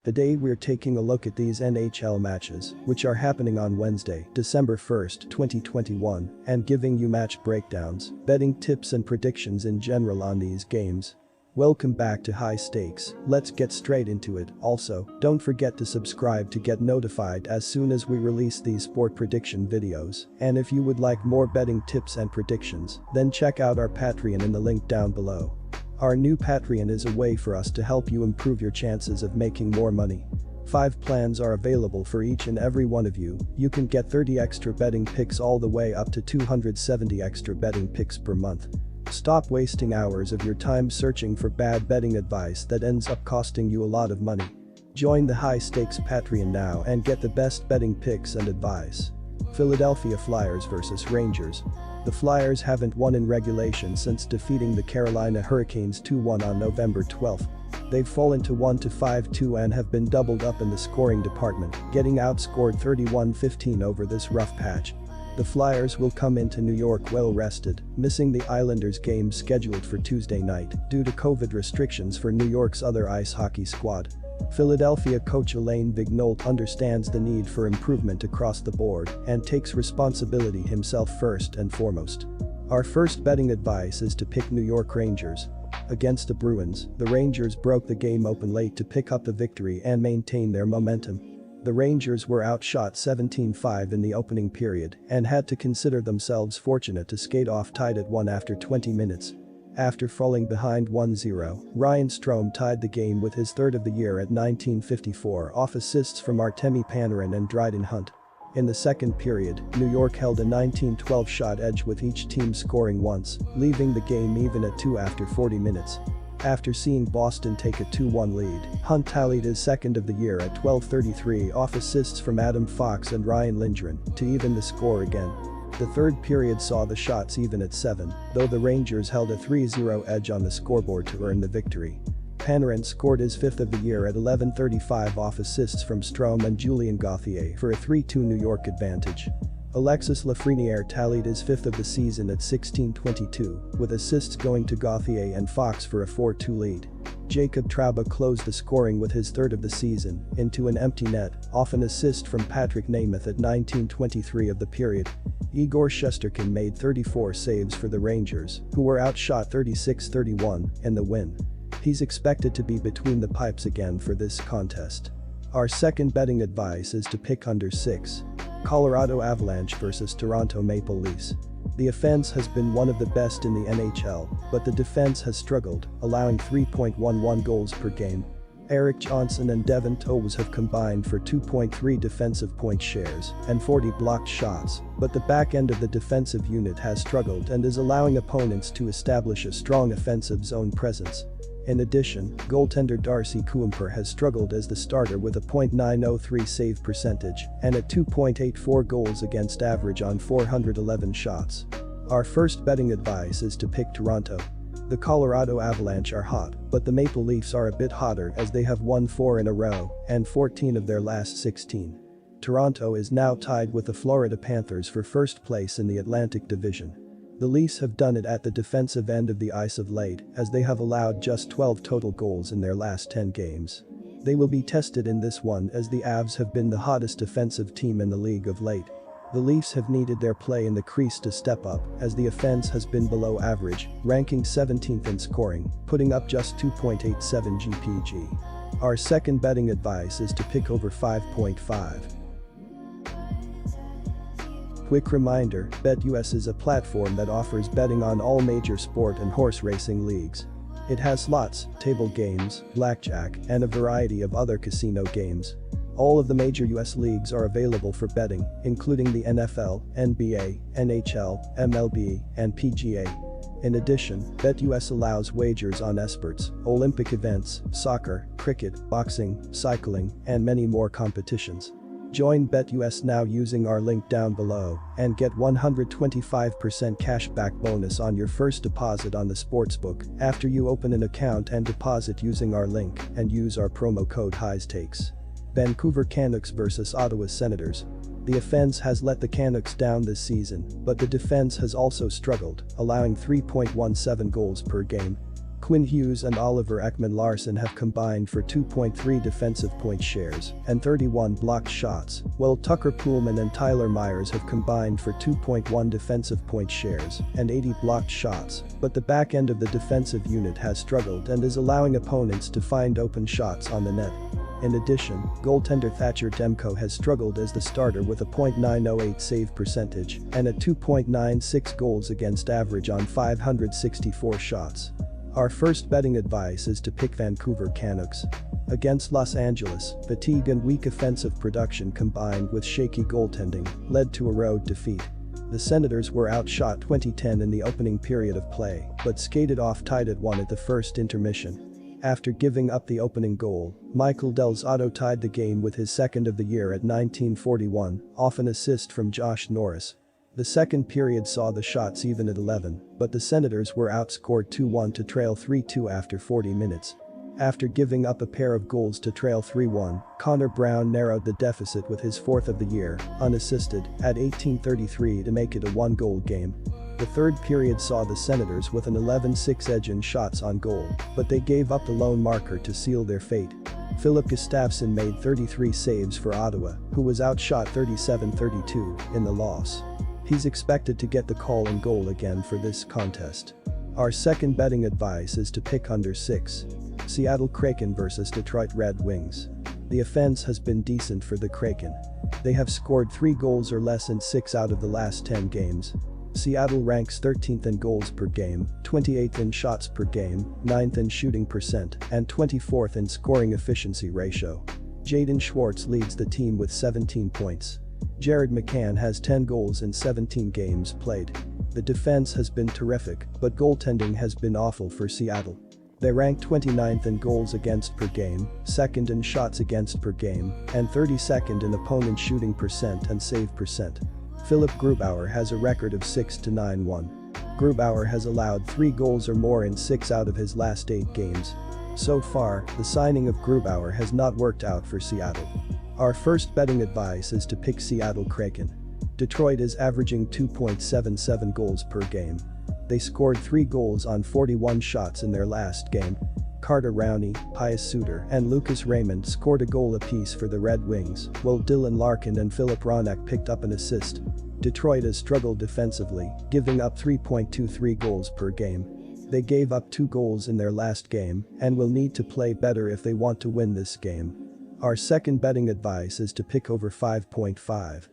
Today we're taking a look at these NHL matches, which are happening on Wednesday, December 1st, 2021, and giving you match breakdowns, betting tips and predictions in general on these games. Welcome back to High Stakes, let's get straight into it. Also, don't forget to subscribe to get notified as soon as we release these sport prediction videos, and if you would like more betting tips and predictions, then check out our Patreon in the link down below. Our new Patreon is a way for us to help you improve your chances of making more money. 5 plans are available for each and every one of you. You can get 30 extra betting picks all the way up to 270 extra betting picks per month. Stop wasting hours of your time searching for bad betting advice that ends up costing you a lot of money. Join the High Stakes Patreon now and get the best betting picks and advice. Philadelphia Flyers vs Rangers. The Flyers haven't won in regulation since defeating the Carolina Hurricanes 2-1 on November 12. They've fallen to 1-5-2 and have been doubled up in the scoring department, getting outscored 31-15 over this rough patch. The Flyers will come into New York well rested, missing the Islanders game scheduled for Tuesday night due to COVID restrictions for New York's other ice hockey squad. Philadelphia coach Alain Vigneault understands the need for improvement across the board and takes responsibility himself first and foremost. Our first betting advice is to pick New York Rangers. Against the Bruins, the Rangers broke the game open late to pick up the victory and maintain their momentum. The Rangers were outshot 17-5 in the opening period and had to consider themselves fortunate to skate off tied at 1 after 20 minutes. After falling behind 1-0, Ryan Strome tied the game with his third of the year at 19:54 off assists from Artemi Panarin and Dryden Hunt. In the second period, New York held a 19-12 shot edge with each team scoring once, leaving the game even at 2 after 40 minutes. After seeing Boston take a 2-1 lead, Hunt tallied his second of the year at 12:33 off assists from Adam Fox and Ryan Lindgren to even the score again. The third period saw the shots even at 7, though the Rangers held a 3-0 edge on the scoreboard to earn the victory. Panarin scored his fifth of the year at 11:35 off assists from Strome and Julien Gauthier for a 3-2 New York advantage. Alexis Lafreniere tallied his fifth of the season at 16:22, with assists going to Gauthier and Fox for a 4-2 lead. Jacob Trouba closed the scoring with his third of the season into an empty net, off an assist from Patrick Nemeth at 19:23 of the period. Igor Shesterkin made 34 saves for the Rangers, who were outshot 36-31 in the win. He's expected to be between the pipes again for this contest. Our second betting advice is to pick under 6. Colorado Avalanche vs Toronto Maple Leafs. The offense has been one of the best in the NHL, but the defense has struggled, allowing 3.11 goals per game. Eric Johnson and Devon Toews have combined for 2.3 defensive point shares and 40 blocked shots, but the back end of the defensive unit has struggled and is allowing opponents to establish a strong offensive zone presence. In addition, goaltender Darcy Kuemper has struggled as the starter with a .903 save percentage and a 2.84 goals against average on 411 shots. Our first betting advice is to pick Toronto. The Colorado Avalanche are hot, but the Maple Leafs are a bit hotter as they have won 4 in a row and 14 of their last 16. Toronto is now tied with the Florida Panthers for first place in the Atlantic Division. The Leafs have done it at the defensive end of the ice of late as they have allowed just 12 total goals in their last 10 games. They will be tested in this one as the Avs have been the hottest defensive team in the league of late. The Leafs have needed their play in the crease to step up as the offense has been below average, ranking 17th in scoring, putting up just 2.87 GPG. Our second betting advice is to pick over 5.5. Quick reminder, BetUS is a platform that offers betting on all major sport and horse racing leagues. It has slots, table games, blackjack, and a variety of other casino games. All of the major US leagues are available for betting, including the NFL, NBA, NHL, MLB, and PGA. In addition, BetUS allows wagers on esports, Olympic events, soccer, cricket, boxing, cycling, and many more competitions. Join BetUS now using our link down below and get 125% cashback bonus on your first deposit on the sportsbook after you open an account and deposit using our link and use our promo code HIGHSTAKES. Vancouver Canucks vs Ottawa Senators. The offense has let the Canucks down this season, but the defense has also struggled, allowing 3.17 goals per game. Quinn Hughes and Oliver Ekman-Larsson have combined for 2.3 defensive point shares and 31 blocked shots, while Tucker Poolman and Tyler Myers have combined for 2.1 defensive point shares and 80 blocked shots, but the back end of the defensive unit has struggled and is allowing opponents to find open shots on the net. In addition, goaltender Thatcher Demko has struggled as the starter with a .908 save percentage and a 2.96 goals against average on 564 shots. Our first betting advice is to pick Vancouver Canucks. Against Los Angeles, fatigue and weak offensive production combined with shaky goaltending led to a road defeat. The Senators were outshot 20-10 in the opening period of play, but skated off tied at 1 at the first intermission. After giving up the opening goal, Michael Del Zotto tied the game with his second of the year at 19:41, off an assist from Josh Norris. The second period saw the shots even at 11, but the Senators were outscored 2-1 to trail 3-2 after 40 minutes. After giving up a pair of goals to trail 3-1, Connor Brown narrowed the deficit with his fourth of the year, unassisted, at 18:33 to make it a one-goal game. The third period saw the Senators with an 11-6 edge in shots on goal, but they gave up the lone marker to seal their fate. Philip Gustafsson made 33 saves for Ottawa, who was outshot 37-32 in the loss. He's expected to get the call and goal again for this contest. Our second betting advice is to pick under 6. Seattle Kraken vs Detroit Red Wings. The offense has been decent for the Kraken. They have scored 3 goals or less in 6 out of the last 10 games. Seattle ranks 13th in goals per game, 28th in shots per game, 9th in shooting percent, and 24th in scoring efficiency ratio. Jaden Schwartz leads the team with 17 points. Jared McCann has 10 goals in 17 games played. The defense has been terrific, but goaltending has been awful for Seattle. They rank 29th in goals against per game, 2nd in shots against per game, and 32nd in opponent shooting percent and save percent. Philip Grubauer has a record of 6-9-1. Grubauer has allowed 3 goals or more in 6 out of his last 8 games. So far, the signing of Grubauer has not worked out for Seattle. Our first betting advice is to pick Seattle Kraken. Detroit is averaging 2.77 goals per game. They scored 3 goals on 41 shots in their last game. Carter Rowney, Pius Suter, and Lucas Raymond scored a goal apiece for the Red Wings, while Dylan Larkin and Philip Ronak picked up an assist. Detroit has struggled defensively, giving up 3.23 goals per game. They gave up 2 goals in their last game and will need to play better if they want to win this game. Our second betting advice is to pick over 5.5.